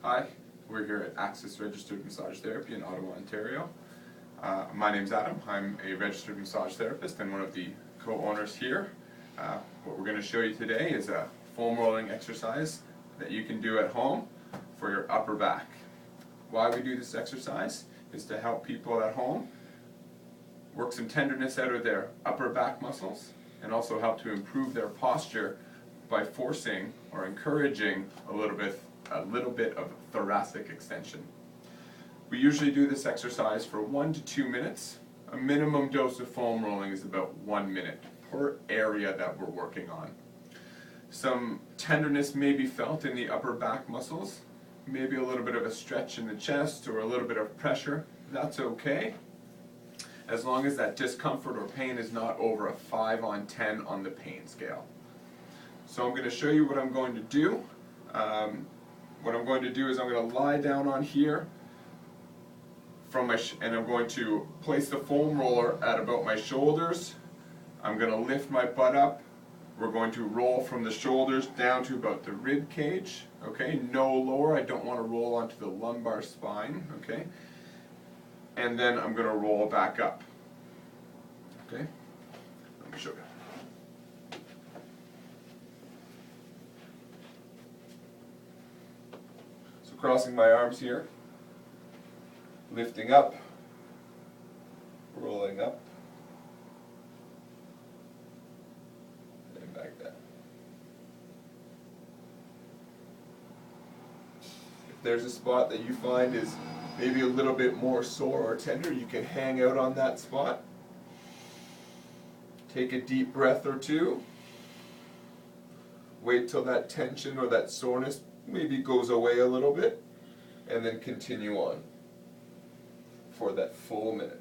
Hi, we're here at Access Registered Massage Therapy in Ottawa, Ontario. My name's Adam. I'm a registered massage therapist and one of the co-owners here. What we're going to show you today is a foam rolling exercise that you can do at home for your upper back. Why we do this exercise is to help people at home work some tenderness out of their upper back muscles and also help to improve their posture by forcing or encouraging a little bit of thoracic extension. We usually do this exercise for 1 to 2 minutes. A minimum dose of foam rolling is about 1 minute per area that we're working on. Some tenderness may be felt in the upper back muscles, maybe a little bit of a stretch in the chest or a little bit of pressure. That's okay, as long as that discomfort or pain is not over a 5 on 10 on the pain scale. So I'm going to show you what I'm going to do. What I'm going to do is I'm going to lie down on here and I'm going to place the foam roller at about my shoulders. I'm going to lift my butt up. We're going to roll from the shoulders down to about the rib cage. Okay, no lower. I don't want to roll onto the lumbar spine. Okay, and then I'm going to roll back up. Okay, let me show you. Crossing my arms here, lifting up, rolling up, and back down. If there's a spot that you find is maybe a little bit more sore or tender, you can hang out on that spot. Take a deep breath or two. Wait till that tension or that soreness maybe goes away a little bit, and then continue on for that full minute.